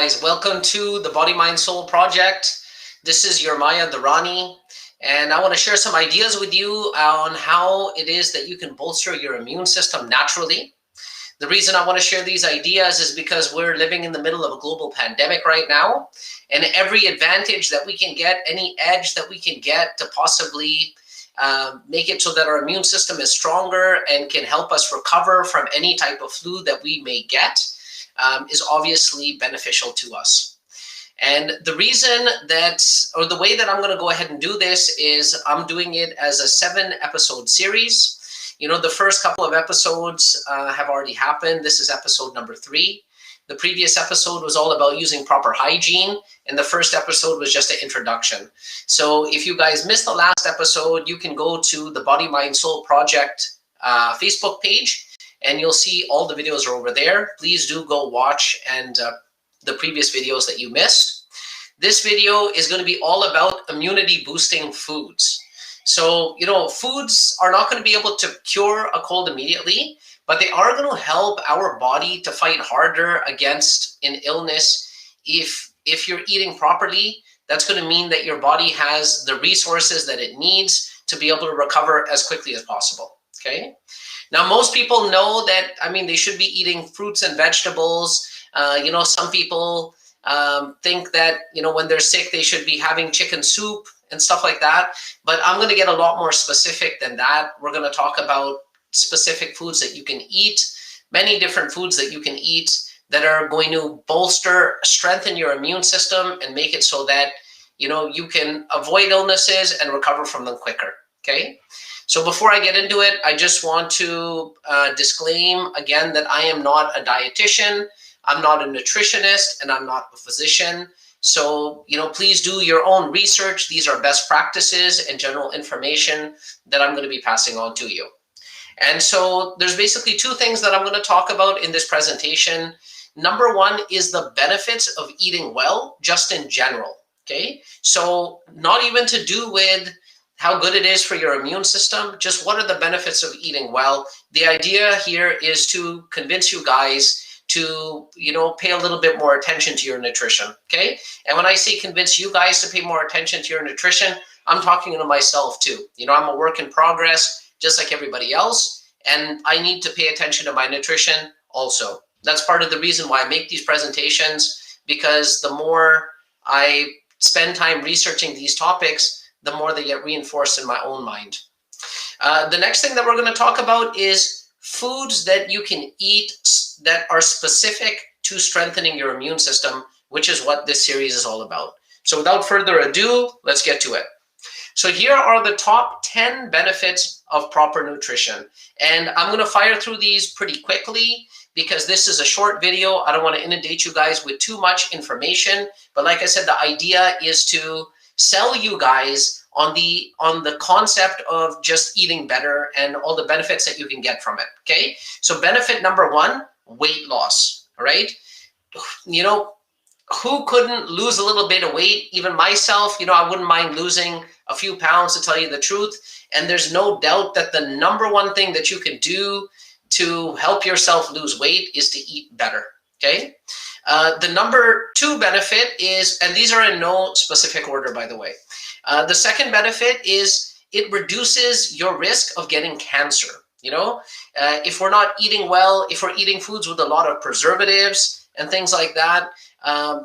Guys, welcome to the Body, Mind, Soul Project. This is your Maya Dharani, and I want to share some ideas with you on how it is that you can bolster your immune system naturally. The reason I want to share these ideas is because we're living in the middle of a global pandemic right now, and every advantage that we can get, any edge that we can get to possibly make it so that our immune system is stronger and can help us recover from any type of flu that we may get is obviously beneficial to us. And the reason that, or the way that I'm going to go ahead and do this is I'm doing it as a 7-episode series. You know, the first couple of episodes have already happened. This is episode number 3. The previous episode was all about using proper hygiene, and the first episode was just an introduction. So if you guys missed the last episode, you can go to the Body, Mind, Soul Project Facebook page, and you'll see all the videos are over there. Please do go watch and the previous videos that you missed. This video is going to be all about immunity boosting foods. So, you know, foods are not going to be able to cure a cold immediately, but they are going to help our body to fight harder against an illness. If you're eating properly, that's going to mean that your body has the resources that it needs to be able to recover as quickly as possible. Okay. Now, most people know that, I mean, they should be eating fruits and vegetables. You know, some people think that, you know, when they're sick, they should be having chicken soup and stuff like that. But I'm going to get a lot more specific than that. We're going to talk about specific foods that you can eat, many different foods that you can eat that are going to bolster, strengthen your immune system and make it so that, you know, you can avoid illnesses and recover from them quicker. Okay. So before I get into it, I just want to disclaim again that I am not a dietitian, I'm not a nutritionist, and I'm not a physician. So, you know, please do your own research. These are best practices and general information that I'm going to be passing on to you. And so there's basically 2 things that I'm going to talk about in this presentation. Number 1 is the benefits of eating well, just in general. Okay, so not even to do with how good it is for your immune system, just what are the benefits of eating well. The idea here is to convince you guys to, you know, pay a little bit more attention to your nutrition, okay? And when I say convince you guys to pay more attention to your nutrition, I'm talking to myself too. You know, I'm a work in progress, just like everybody else, and I need to pay attention to my nutrition also. That's part of the reason why I make these presentations, because the more I spend time researching these topics, the more they get reinforced in my own mind. The next thing that we're going to talk about is foods that you can eat that are specific to strengthening your immune system, which is what this series is all about. So without further ado, let's get to it. So here are the top 10 benefits of proper nutrition. And I'm going to fire through these pretty quickly because this is a short video. I don't want to inundate you guys with too much information. But like I said, the idea is to sell you guys on the concept of just eating better and all the benefits that you can get from it. Okay, so benefit number 1, weight loss. All right, you know, who couldn't lose a little bit of weight? Even myself, you know, I wouldn't mind losing a few pounds, to tell you the truth. And there's no doubt that the number 1 thing that you can do to help yourself lose weight is to eat better. Okay. The number 2 benefit is, and these are in no specific order, by the way. The second benefit is it reduces your risk of getting cancer. You know, if we're not eating well, if we're eating foods with a lot of preservatives and things like that,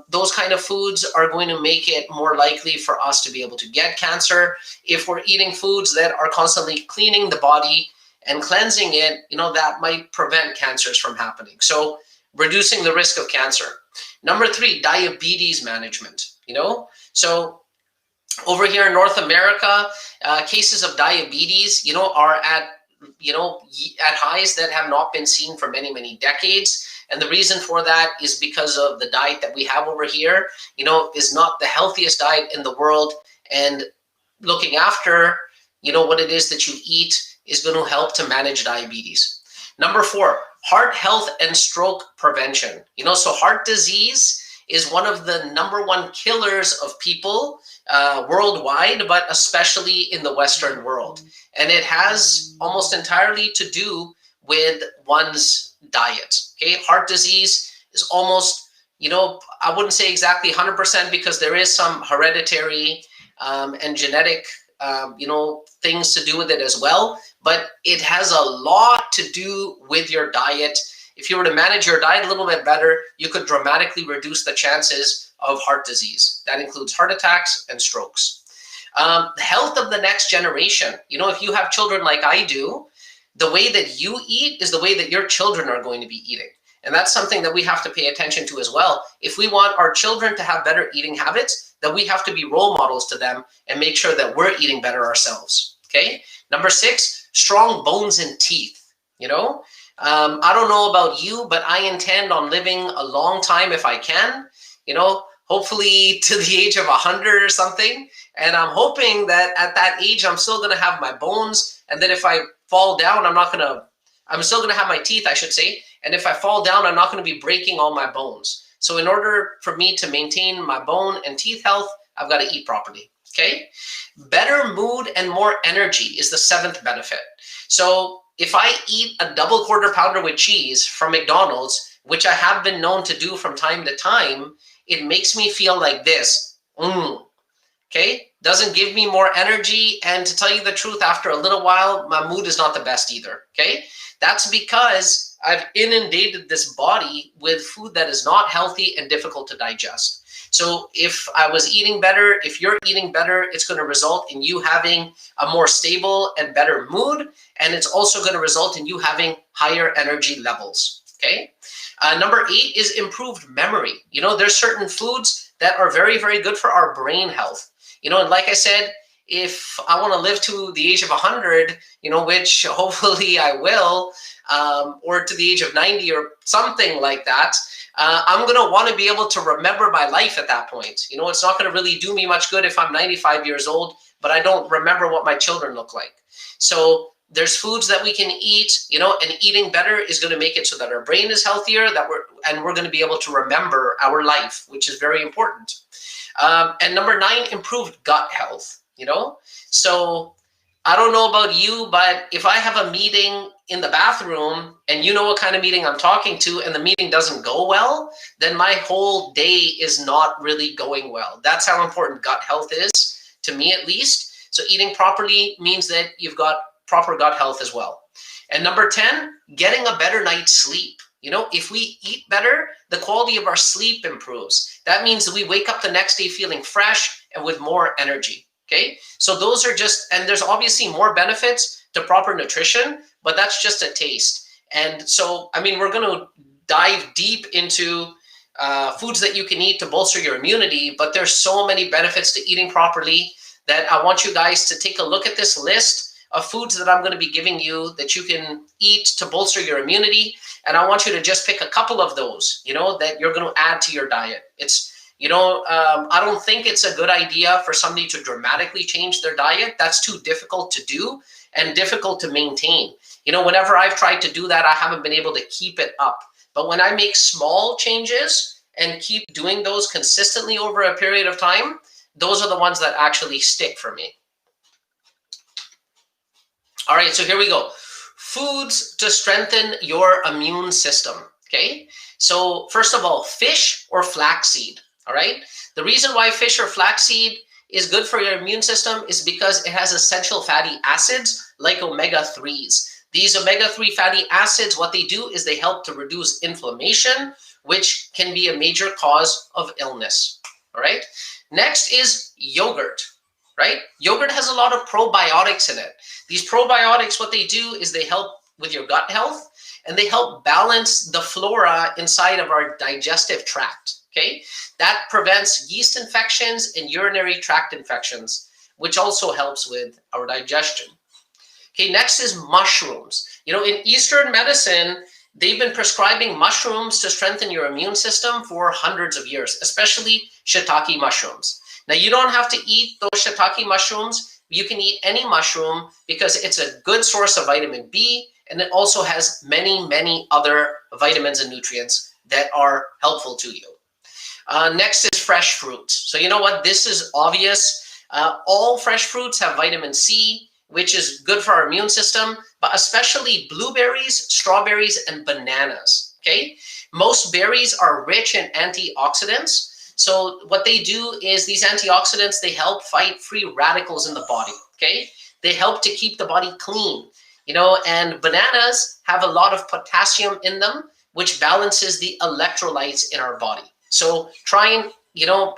those kind of foods are going to make it more likely for us to be able to get cancer. If we're eating foods that are constantly cleaning the body and cleansing it, you know, that might prevent cancers from happening. So reducing the risk of cancer. Number 3, diabetes management. You know, so over here in North America, cases of diabetes, you know, are at highs that have not been seen for many, many decades. And the reason for that is because of the diet that we have over here, you know, is not the healthiest diet in the world. And looking after, you know, what it is that you eat is going to help to manage diabetes. Number 4, heart health and stroke prevention. You know, so heart disease is one of the number 1 killers of people worldwide, but especially in the Western world. And it has almost entirely to do with one's diet. Okay, heart disease is almost I wouldn't say exactly 100% because there is some hereditary and genetic, things to do with it as well. But it has a lot to do with your diet. If you were to manage your diet a little bit better, you could dramatically reduce the chances of heart disease. That includes heart attacks and strokes. The health of the next generation. If you have children like I do, the way that you eat is the way that your children are going to be eating. And that's something that we have to pay attention to as well. If we want our children to have better eating habits, then we have to be role models to them and make sure that we're eating better ourselves. Okay. Number 6, strong bones and teeth. I don't know about you, but I intend on living a long time if I can, hopefully to the age of 100 or something. And I'm hoping that at that age, I'm still going to have my bones. And then if I fall down, I'm still going to have my teeth, I should say. And if I fall down, I'm not going to be breaking all my bones. So in order for me to maintain my bone and teeth health, I've got to eat properly. Okay. Better mood and more energy is the 7th benefit. So if I eat a double quarter pounder with cheese from McDonald's, which I have been known to do from time to time, it makes me feel like this. Okay. Doesn't give me more energy. And to tell you the truth, after a little while, my mood is not the best either. Okay. That's because I've inundated this body with food that is not healthy and difficult to digest. So if I was eating better, if you're eating better, it's going to result in you having a more stable and better mood. And it's also going to result in you having higher energy levels. Okay. Number 8 is improved memory. There's certain foods that are very, very good for our brain health. And like I said, if I want to live to the age of 100, which hopefully I will, or to the age of 90 or something like that, I'm going to want to be able to remember my life at that point. It's not going to really do me much good if I'm 95 years old, but I don't remember what my children look like. So there's foods that we can eat, and eating better is going to make it so that our brain is healthier, we're going to be able to remember our life, which is very important. And number 9, improved gut health. So I don't know about you, but if I have a meeting in the bathroom and you know what kind of meeting I'm talking to and the meeting doesn't go well, then my whole day is not really going well. That's how important gut health is, to me at least. So eating properly means that you've got proper gut health as well. And number 10, getting a better night's sleep. If we eat better, the quality of our sleep improves. That means that we wake up the next day feeling fresh and with more energy. Okay, so those are and there's obviously more benefits to proper nutrition, but that's just a taste. And so, we're going to dive deep into foods that you can eat to bolster your immunity, but there's so many benefits to eating properly that I want you guys to take a look at this list of foods that I'm going to be giving you that you can eat to bolster your immunity. And I want you to just pick a couple of those, that you're going to add to your diet. I don't think it's a good idea for somebody to dramatically change their diet. That's too difficult to do and difficult to maintain. Whenever I've tried to do that, I haven't been able to keep it up. But when I make small changes and keep doing those consistently over a period of time, those are the ones that actually stick for me. All right, so here we go. Foods to strengthen your immune system. Okay, so first of all, fish or flaxseed. All right, the reason why fish or flaxseed is good for your immune system is because it has essential fatty acids like omega-3s. These omega-3 fatty acids, what they do is they help to reduce inflammation, which can be a major cause of illness. All right, next is yogurt. Right, yogurt has a lot of probiotics in it. These probiotics, what they do is they help with your gut health and they help balance the flora inside of our digestive tract. Okay, that prevents yeast infections and urinary tract infections, which also helps with our digestion. Okay, next is mushrooms. In Eastern medicine, they've been prescribing mushrooms to strengthen your immune system for hundreds of years, especially shiitake mushrooms. Now, you don't have to eat those shiitake mushrooms. You can eat any mushroom because it's a good source of vitamin B, and it also has many, many other vitamins and nutrients that are helpful to you. Next is fresh fruits. So you know what? This is obvious. All fresh fruits have vitamin C, which is good for our immune system, but especially blueberries, strawberries, and bananas. Okay, Most berries are rich in antioxidants. So what they do is these antioxidants, they help fight free radicals in the body, okay? They help to keep the body clean, and bananas have a lot of potassium in them, which balances the electrolytes in our body. So try and,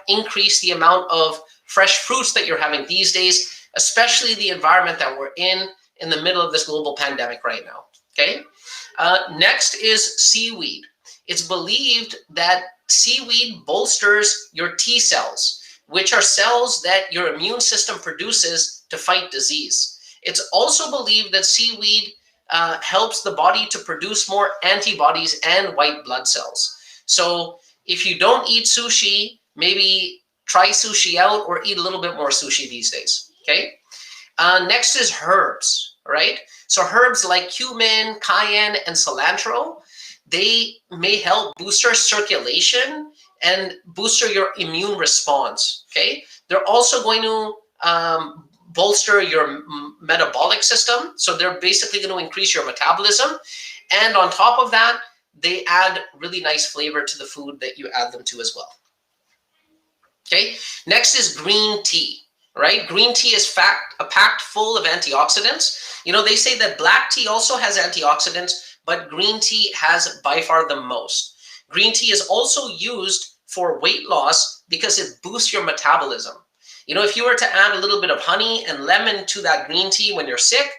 increase the amount of fresh fruits that you're having these days, especially the environment that we're in the middle of this global pandemic right now, okay? Next is seaweed. It's believed that seaweed bolsters your T cells, which are cells that your immune system produces to fight disease. It's also believed that seaweed helps the body to produce more antibodies and white blood cells. So if you don't eat sushi, maybe try sushi out or eat a little bit more sushi these days, okay? Next is herbs, right? So herbs like cumin, cayenne, and cilantro, they may help booster circulation and booster your immune response, okay? They're also going to bolster your metabolic system. So they're basically going to increase your metabolism. And on top of that, they add really nice flavor to the food that you add them to as well. Okay, next is green tea, right? Green tea is packed full of antioxidants. They say that black tea also has antioxidants, but green tea has by far the most. Green tea is also used for weight loss because it boosts your metabolism. If you were to add a little bit of honey and lemon to that green tea when you're sick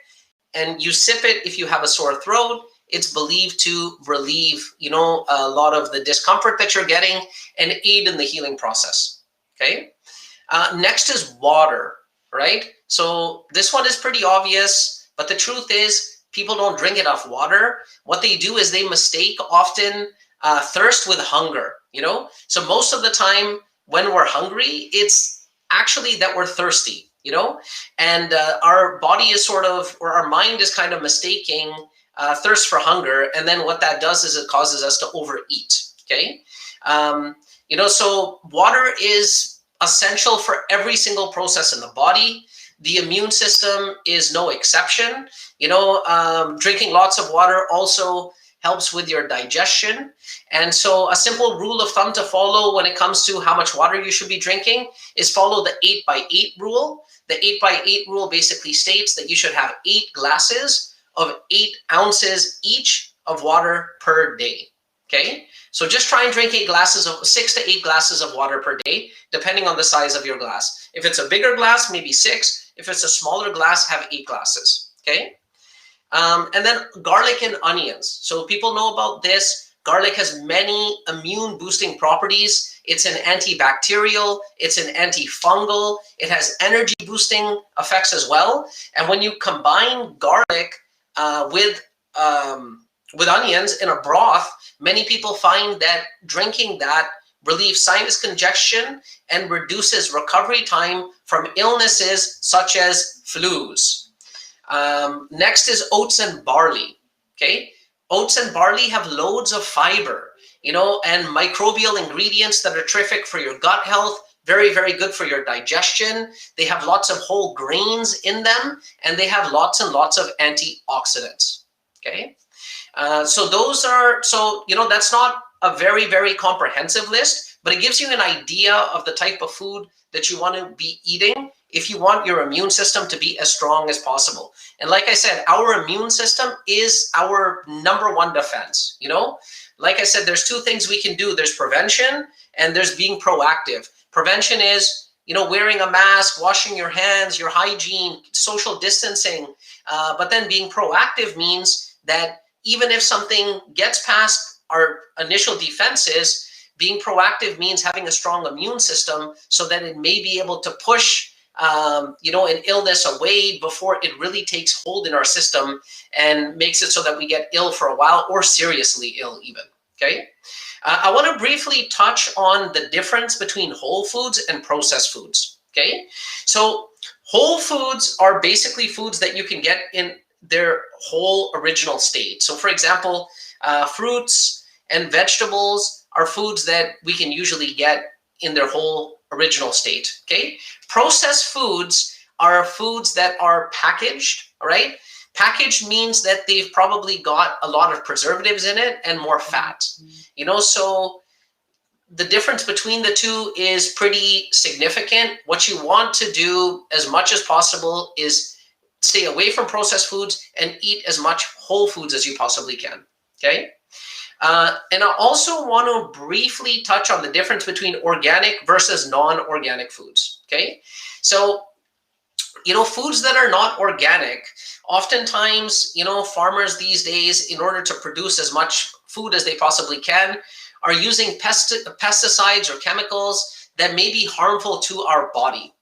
and you sip it if you have a sore throat, it's believed to relieve, a lot of the discomfort that you're getting and aid in the healing process. Okay. Next is water, right? So this one is pretty obvious, but the truth is people don't drink enough water. What they do is they mistake often thirst with hunger, So most of the time when we're hungry, it's actually that we're thirsty, and our body is or our mind is kind of mistaking thirst for hunger. And then what that does is it causes us to overeat, okay? So water is essential for every single process in the body. The immune system is no exception. Drinking lots of water also helps with your digestion. And so a simple rule of thumb to follow when it comes to how much water you should be drinking is follow the 8x8 rule. The 8x8 rule basically states that you should have 8 glasses of 8 ounces each of water per day. Okay, so just try and drink 6 to 8 glasses of water per day, depending on the size of your glass. If it's a bigger glass, maybe 6. If it's a smaller glass, have 8 glasses. Okay, and then garlic and onions. So people know about this. Garlic has many immune boosting properties. It's an antibacterial. It's an antifungal. It has energy boosting effects as well. And when you combine garlic with onions in a broth, many people find that drinking that relieves sinus congestion and reduces recovery time from illnesses such as flus. Next is oats and barley. Okay, oats and barley have loads of fiber, and microbial ingredients that are terrific for your gut health. Very, very good for your digestion. They have lots of whole grains in them, and they have lots and lots of antioxidants. Okay. So that's not a very, very comprehensive list, but it gives you an idea of the type of food that you want to be eating if you want your immune system to be as strong as possible. And like I said, our immune system is our number one defense. Like I said, there's 2 things we can do. There's prevention and there's being proactive. Prevention is, wearing a mask, washing your hands, your hygiene, social distancing. But then being proactive means that even if something gets past our initial defenses, being proactive means having a strong immune system so that it may be able to push, an illness away before it really takes hold in our system and makes it so that we get ill for a while or seriously ill even, okay? I want to briefly touch on the difference between whole foods and processed foods, okay? So whole foods are basically foods that you can get in their whole original state. So for example, fruits and vegetables are foods that we can usually get in their whole original state, okay? Processed foods are foods that are packaged, all right? Packaged means that they've probably got a lot of preservatives in it and more fat. So the difference between the two is pretty significant. What you want to do as much as possible is stay away from processed foods and eat as much whole foods as you possibly can. Okay. And I also want to briefly touch on the difference between organic versus non-organic foods. Okay. So, foods that are not organic, oftentimes, farmers these days, in order to produce as much food as they possibly can, are using pesticides or chemicals that may be harmful to our body.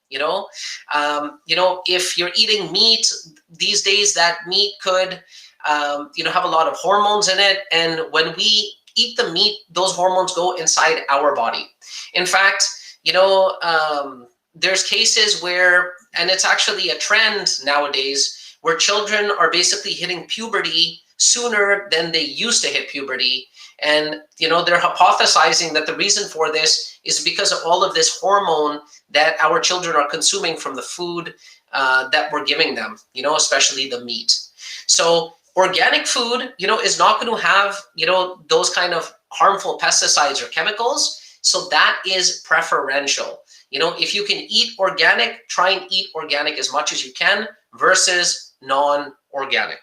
If you're eating meat these days, that meat could, have a lot of hormones in it. And when we eat the meat, those hormones go inside our body. In fact, there's cases where, and it's actually a trend nowadays, where children are basically hitting puberty sooner than they used to hit puberty. And, they're hypothesizing that the reason for this is because of all of this hormone that our children are consuming from the food that we're giving them, especially the meat. So organic food, is not going to have, those kind of harmful pesticides or chemicals. So that is preferential. If you can eat organic, try and eat organic as much as you can versus non-organic.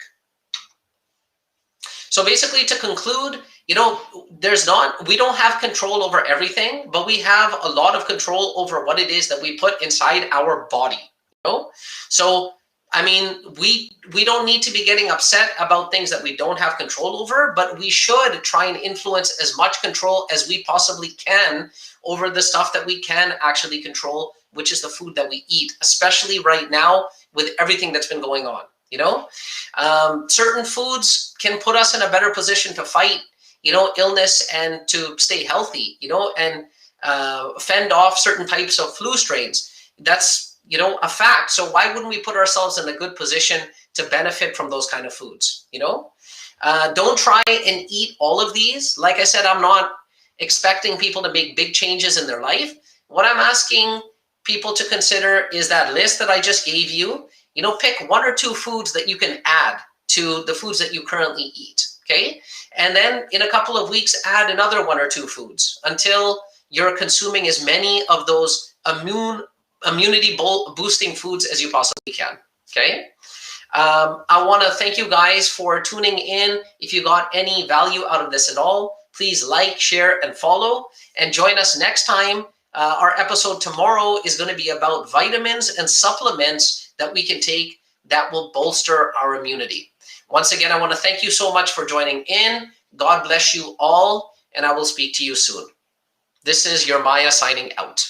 So basically, to conclude, we don't have control over everything, but we have a lot of control over what it is that we put inside our body. So, we don't need to be getting upset about things that we don't have control over, but we should try and influence as much control as we possibly can over the stuff that we can actually control, which is the food that we eat, especially right now with everything that's been going on. Certain foods can put us in a better position to fight, illness and to stay healthy, and fend off certain types of flu strains. That's, a fact. So why wouldn't we put ourselves in a good position to benefit from those kind of foods? Don't try and eat all of these. Like I said, I'm not expecting people to make big changes in their life. What I'm asking people to consider is that list that I just gave you. Pick one or two foods that you can add to the foods that you currently eat. Okay. And then in a couple of weeks, add another one or two foods until you're consuming as many of those immunity boosting foods as you possibly can. Okay. I want to thank you guys for tuning in. If you got any value out of this at all, please like, share, and follow, and join us next time. Our episode tomorrow is going to be about vitamins and supplements that we can take that will bolster our immunity. Once again, I want to thank you so much for joining in. God bless you all, and I will speak to you soon. This is your Maya signing out.